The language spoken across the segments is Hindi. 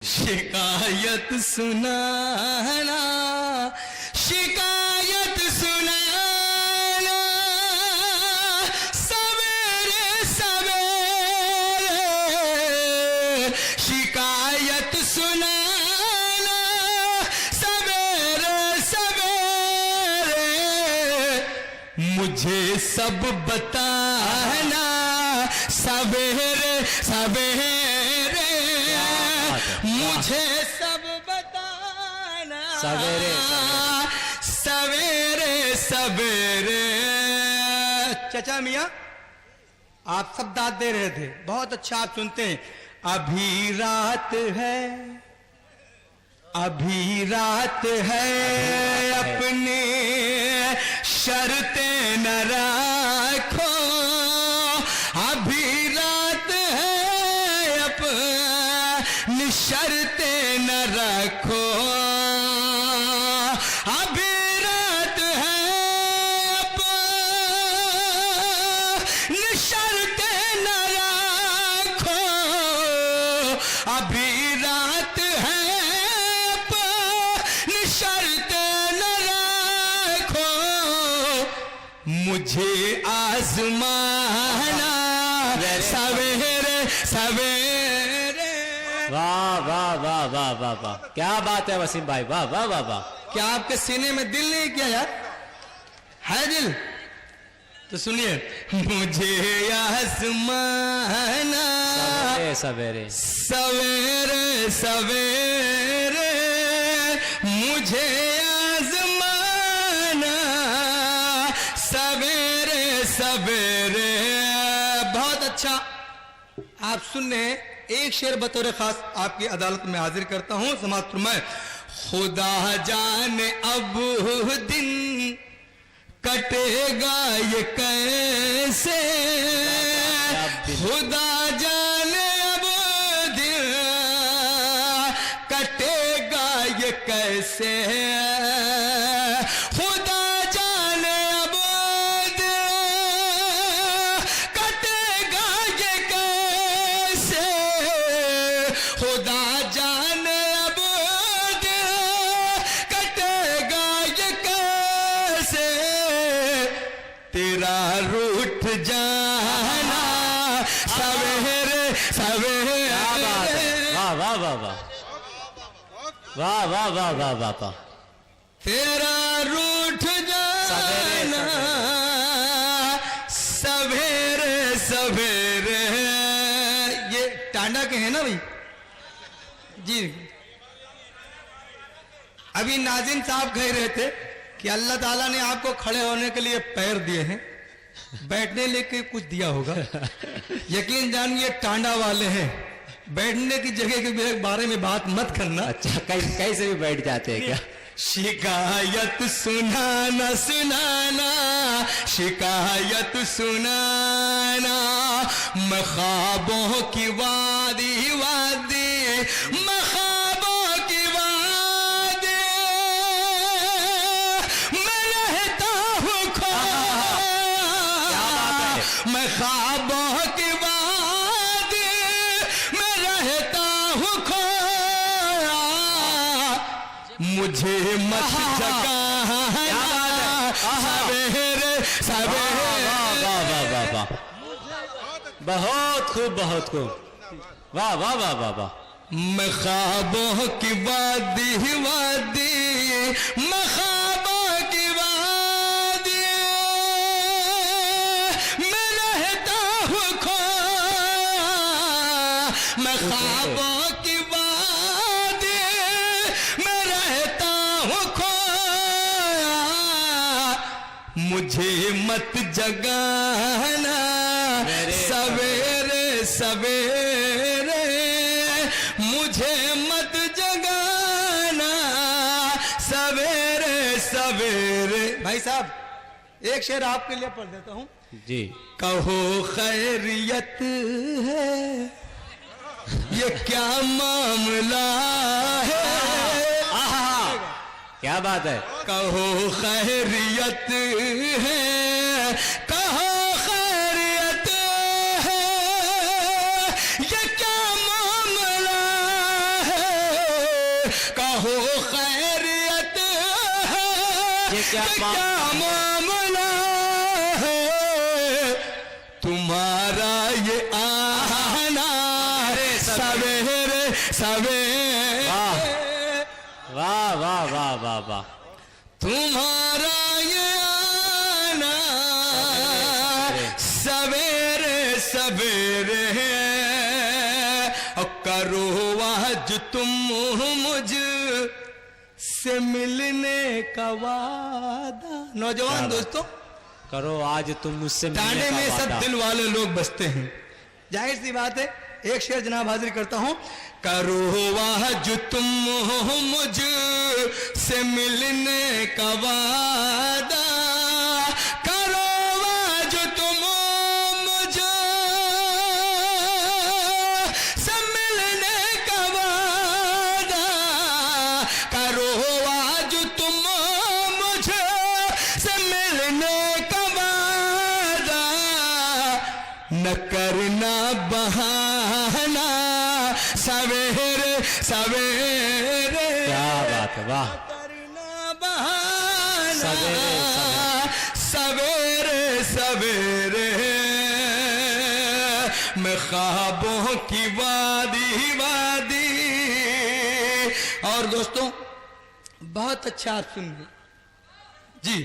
शिकायत सुनाना, शिकायत सुनाना, सवेरे सवेरे शिकायत सुनाना, सवेरे सवेरे मुझे सब बताना, सवेरे सवेरे मुझे सब बताना, सवेरे सवेरे सवेरे। चाचा मियाँ आप सब दाद दे रहे थे, बहुत अच्छा आप सुनते हैं। अभी रात है, अभी रात है, अपनी शर्तें न रखो, अभी रात है, अपनी शर्तें न रखो, अभी रात है, अपनी शर्तें न रखो, अभी रात है, अपनी शर्तें न रखो, मुझे आजमाना, सवेरे सवेरे। वाह वाह वाह वाह वाह वाह, क्या बात है वसीम भाई, वाह वाह वाह वाह। क्या आपके सीने में दिल नहीं किया यार? है दिल? तो सुनिए, मुझे आजमाना, सवेरे सवेरे सवेरे सवेरे मुझे आजमाना, सवेरे सवेरे। बहुत अच्छा आप सुनने। एक शेर बतौर खास आपकी अदालत में हाजिर करता हूं, समाप्त फरमाएं। खुदा जाने अब दिन कटेगा ये कैसे, खुदा जाने अब दिन कटेगा ये कैसे, खुदा जाने अब दिन कटेगा ये कैसे, खुदा जाने अब दिन कटेगा ये कैसे, तेरा रूठ जाना, सवेरे सवेरे। वाह वाह वाह वाह वाह वाह वाह वाह वाह वाह। तेरा रूठ जाना, सवेरे सवेरे। ये टांडा के हैं ना भाई जी? अभी नाजिन साहब कह रहे थे कि अल्लाह ताला ने आपको खड़े होने के लिए पैर दिए हैं, बैठने लेके कुछ दिया होगा। यकीन जानिए टांडा वाले हैं, बैठने की जगह के बारे में बात मत करना। अच्छा, कैसे भी बैठ जाते हैं क्या? शिकायत सुनाना सुनाना, शिकायत सुनाना, मैं ख्वाबों की वादी वादी, मैं ख्वाबों की वादी मैं रहता हूँ खोया, मैं ख्वाबों की वादी मैं रहता हूँ खोया, मुझे मत जगाना, सवेरे सवेरे। बहुत खूब बहुत खूब, वाह वाह वाह वाह वाह। मैं ख्वाबों की वादी वादी, मैं ख्वाबों की वादी मैं रहता हूँ खोया, मैं ख्वाबों की वादी मैं रहता हूँ खोया, मुझे मत जगाना, सवेरे सवेरे मुझे मत जगाना, सवेरे सवेरे। भाई साहब एक शेर आपके लिए पढ़ देता हूं जी। कहो खैरियत है, ये क्या मामला है, क्या बात है। कहो खैरियत है, कहो खैरियत है, ये क्या मामला है, कहो खैरियत है ये क्या मामला है तुम्हारा ये आना सवेरे सवेरे। वाह वाह वाह वाह वाह। तुम्हारा ये आना सवेरे सवेरे और करो आज तुम मुझ से मिलने का वादा। नौजवान दोस्तों, करो आज तुम मुझसे मिलने ताने का में सब वादा। दिल वाले लोग बसते हैं, जाहिर सी बात है। एक शेर जनाब हाजिर करता हूं। करो आज तुम मुझ से मिलने का वादा, करो आज तुम मुझ से मिलने का वादा, करो आज तुम मुझ से मिलने का वादा, न करना बहाना सवेरे सवेरे। क्या बात है, वाह। करना बहाना सवेरे सवेरे सवेरे मैं ख्वाबों की वादी वादी। और दोस्तों बहुत अच्छा आप सुनिए जी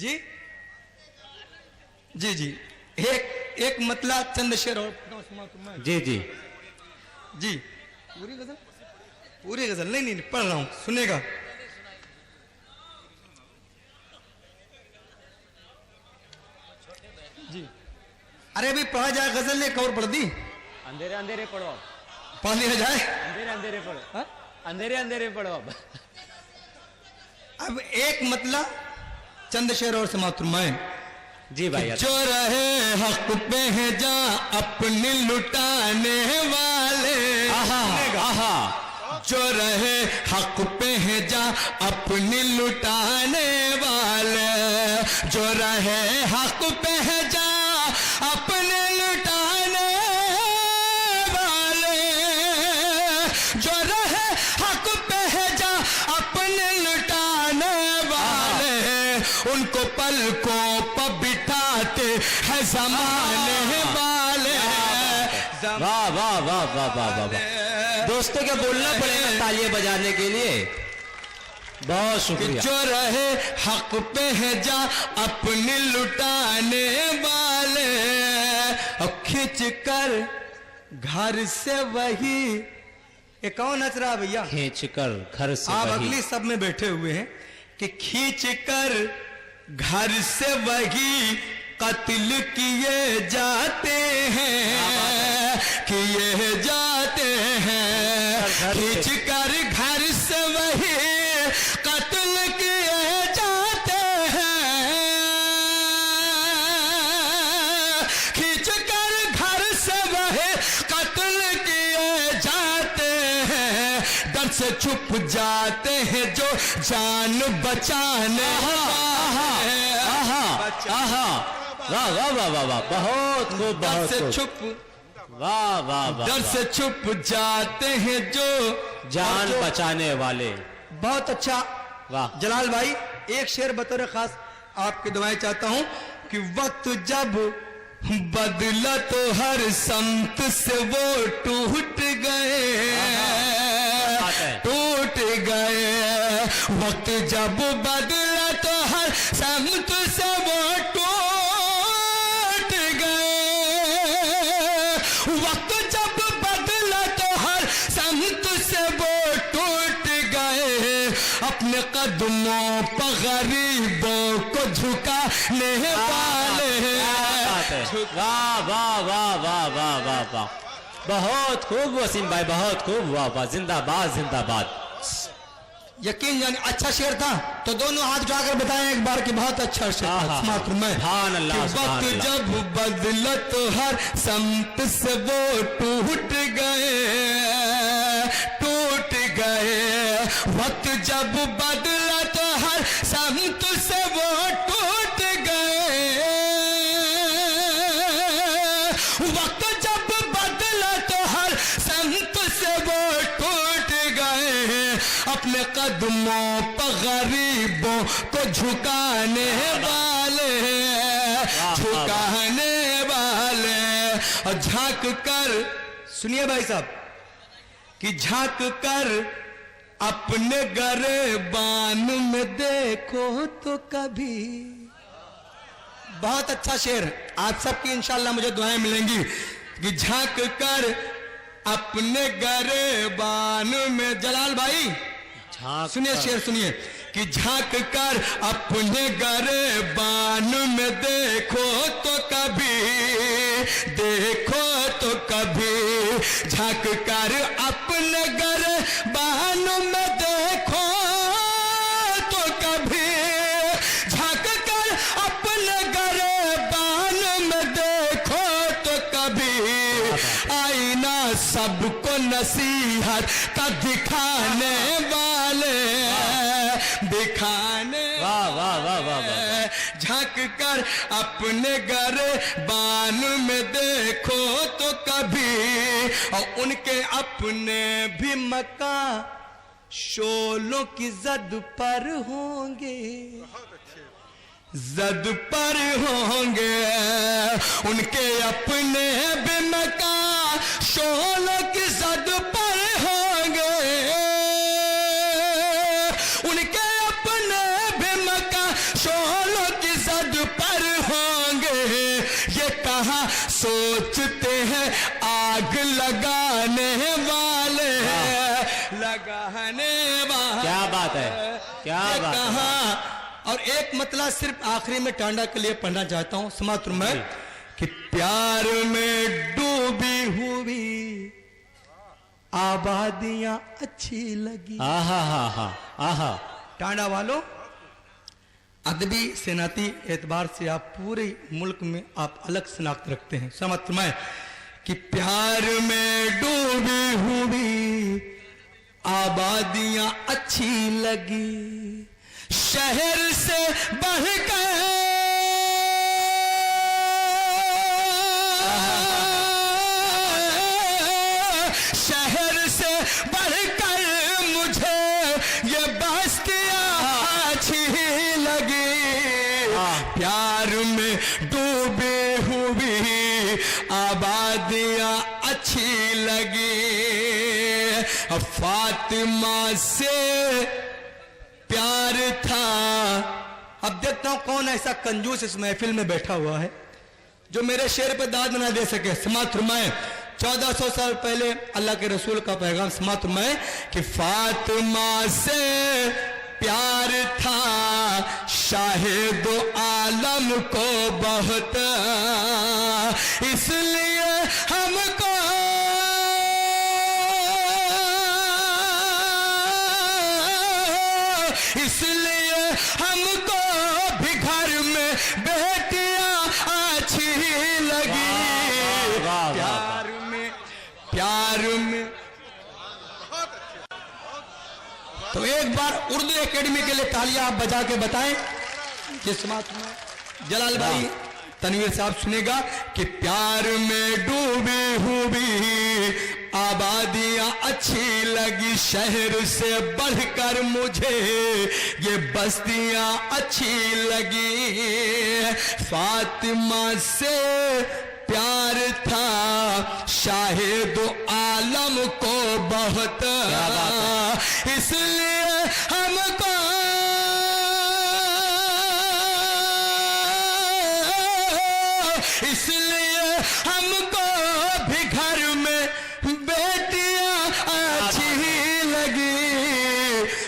जी जी जी। एक मतला चंद शेर और जी जी। जी। पूरी गजल, पूरी गजल नहीं नहीं पढ़ रहा हूं, सुनेगा। जी। अरे अभी पढ़ा जाए गजल ने कवर पढ़ दी, अंधेरे अंधेरे पढ़ो, पढ़ लिया जाए। अंधेरे अंधेरे पढ़ो, हाँ? अंधेरे अंधेरे पढ़ो। अब एक मतला चंद शेर और समाप्त फरमाएं। जी भाई। जो रहे हक पे है जा अपने लुटाने वाले, आहा आहा। जो रहे हक पे है जा अपने लुटाने वाले, जो रहे हक पे है जा अपने लुटाने वाले, जो रहे हक पे है जा अपने लुटाने वाले, उनको पलकों पर बिठाते हैं ज़माने वाले। वाह वाह वाह वाह वाह वाह वाह। दोस्तों क्या बोलना पड़ेगा तालियां बजाने के लिए, बहुत शुक्रिया। जो रहे हक पे है जा अपने लुटाने वाले, और खींच कर घर से वही। ये कौन हंस रहा भैया? खींच कर घर से आप वही। अगली सब में बैठे हुए हैं कि खींच कर घर से वही कत्ल किए जाते हैं, किए जाते हैं। खींच कर घर से वही कत्ल किए जाते हैं, खींच कर घर से वही कत्ल किए जाते हैं। डर से छुप जाते हैं जो जान बचाने वाले। आहा वाह वाह वाह वाह वाह। बहुत खूब, डर बहुत से खूब। छुप, वाह वाह वाह। डर से छुप जाते हैं जो जान बचाने वाले। बहुत अच्छा। वाह। जलाल भाई एक शेर बतौर खास आपकी दुआएं चाहता हूं कि वक्त जब बदला तो हर संत से वो टूट गए, टूट गए। वक्त जब बदला तो हर संत से वो टूट गए, वक्त जब बदला तो हर संत से वो टूट गए। अपने कदमों पर गरीबों को झुकाने वाले। वाह वाह वाह वाह वाह वाह वाह। बहुत खूब वसीम भाई, बहुत खूब। वाह वाह, जिंदाबाद जिंदाबाद। यकीन जाने अच्छा शेर था तो दोनों हाथ उठाकर बताएं एक बार कि बहुत अच्छा शेर था। सुभान अल्लाह, वक्त सुभान अल्लाह। जब बदला तो हर संत से वो टूट गए, टूट गए। वक्त जब बदला तो हर संत से वो टूट गए, वक्त जब बदला तो हर संत से वो टूट गए। अपने कदमों पर गरीबों को झुकाने वाले, झुकाने वाले। और झांक कर, सुनिए भाई साहब, कि झांक कर अपने गरेबान में देखो तो कभी। बहुत अच्छा शेर, आप सबकी इंशाल्लाह मुझे दुआएं मिलेंगी। कि झांक कर अपने गरेबान में, जलाल भाई सुनिए शेर सुनिए, कि झांक कर अपने गरेबान में देखो तो कभी, देखो तो कभी। झांक कर अपने गरेबान में देखो तो कभी, झांक कर अपने गरेबान में देखो तो कभी। आईना सबको नसीहत का दिखाने वाले, दिखाने। वाह वाह वाह वाह वाह। झांक कर अपने गरेबान में देखो तो कभी। और उनके अपने भी मक्का शोलों की जद पर होंगे, जद पर होंगे। उनके अपने भी मक्का शोलों की जद पर होंगे, उनके अपने भी मक्का शोलों की जद पर होंगे। ये कहाँ सोचते हैं आग लगाने वाले, लगाने वाले। क्या बात है, क्या बात है। कहाँ। और एक मतलब सिर्फ आखिरी में टांडा के लिए पढ़ना चाहता हूं, समात्र में, कि प्यार में डूबी हुई आबादियां अच्छी लगी। आहा हा हा आहा। टांडा वालों, अदबी सेनाती एतबार से आप पूरे मुल्क में आप अलग शनाख्त रखते हैं। समात्र में, कि प्यार में डूबी हुई आबादियां अच्छी लगी, शहर से बढ़कर, शहर से बढ़कर मुझे ये बस्तियां अच्छी लगी। प्यार में डूबे हुई आबादियां अच्छी लगी। फातिमा से प्यार था। अब देखता हूं कौन ऐसा कंजूस इस महफिल में बैठा हुआ है जो मेरे शेर पे दाद ना दे सके। समात फरमाए, 1400 साल पहले अल्लाह के रसूल का पैगाम समात फरमाए कि फातिमा से प्यार था, शाहिद आलम को बहुत, इसलिए हमको भी घर में बेटियां अच्छी लगी। प्यार में, प्यार में। तो एक बार उर्दू एकेडमी के लिए तालियां आप बजा के बताएं। जिस बात में जलाल भाई तनवीर साहब सुनेगा कि प्यार में डूबी हुई आबादियां अच्छी लगी, शहर से बढ़कर मुझे ये बस्तियां अच्छी लगी। फातिमा से प्यार था, शाहिद आलम को बहुत, इसलिए हमको भी घर में बेटियां अच्छी लगी।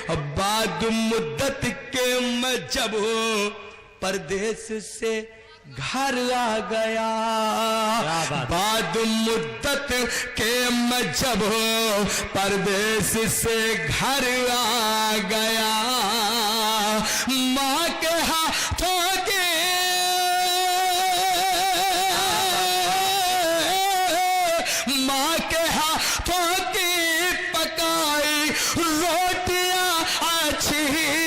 अब बाद मुद्दत के मैं जब परदेश से घर आ गया, बाद मुद्दत के मैं जब परदेश से घर आ गया, माँ के हाथों के पकाई रोटियां अच्छी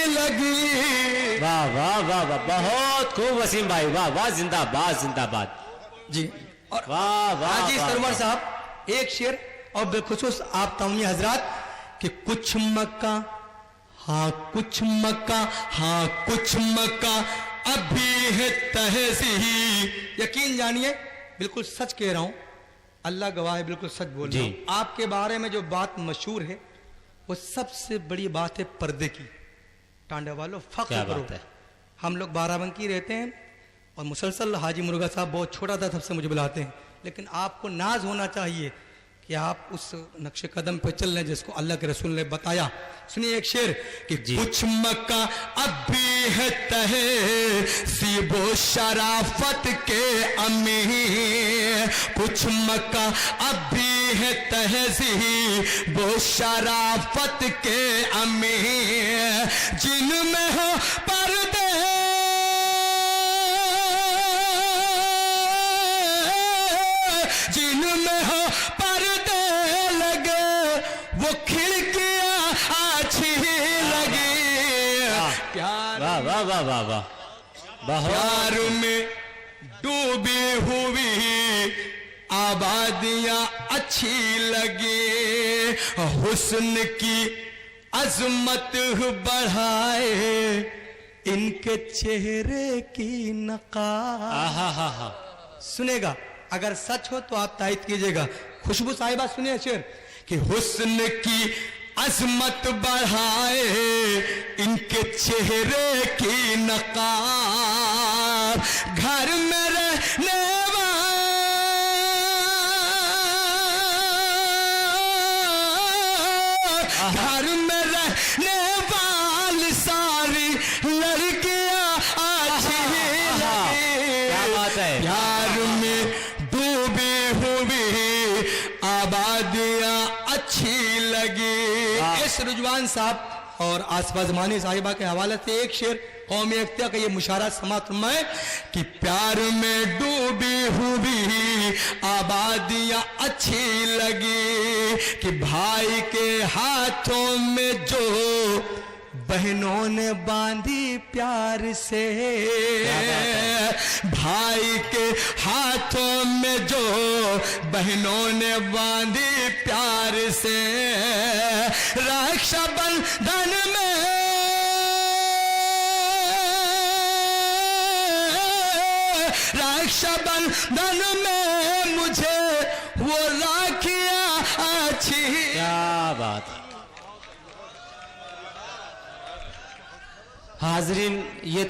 लगी। वाह वाह वाह वाह, बहुत खूब वसीम भाई, वाह वाह, जिंदाबाद जिंदाबाद जी। और वाह वाह हाजी वाह, सरवर वाह। साहब एक शेर और बेखुसूस आप तौनी हजरात कि कुछ मक्का, हाँ कुछ मक्का, हाँ कुछ मक्का अभी है तहज़ी। यकीन जानिए बिल्कुल सच कह रहा हूं, अल्लाह गवाह है, बिल्कुल सच बोल रहा हूं। आपके बारे में जो बात मशहूर है वो सबसे बड़ी बात है पर्दे की। टांडा वालों फख्र करो, हम लोग बाराबंकी रहते हैं और मुसलसल हाजी मुर्गा साहब बहुत छोटा था तब से मुझे बुलाते हैं, लेकिन आपको नाज होना चाहिए कि आप उस नक्शे कदम पे चल रहे हैं जिसको अल्लाह के रसूल ने बताया। सुनिए एक शेर कि कुछ मक्का अब भी है तहज़ीबो शराफत के अमीर, कुछ मक्का अब भी है तहज़ीबो शराफत के अमीर, जिनमें हो पर्दे जिनमें हो पर्दे लगे वो खिड़कियां अच्छी लगी। प्यार वाह वाह वाह वाह वाह, प्यार में डूबी हुई आबादियां अच्छी लगी, हुस्न की अजमत बढ़ाए इनके चेहरे की नकाब। सुनेगा, अगर सच हो तो आप तायद कीजिएगा। खुशबू साहिबा सुनिए शेर कि हुस्न की अजमत बढ़ाए इनके चेहरे की नकाब, घर में रहने घर में रहने वाली सारी लड़कियां अच्छी लगी। क्या बात है, प्यार में डूबी हुई आबादियां अच्छी लगी। इस रुजवान साहब और आसपास मानी साहिबा के हवाले से एक शेर कौमी एकता का ये मुशारा समात फरमाए कि प्यार में डूबी हुई आबादियां अच्छी लगी, कि भाई के हाथों में जो बहनों ने बांधी प्यार से, भाई के हाथों में जो बहनों ने बांधी प्यार से, रक्षाबंधन में रक्षाबंधन में मुझे वो राखियां अच्छी। क्या बात है। हाजरीन, ये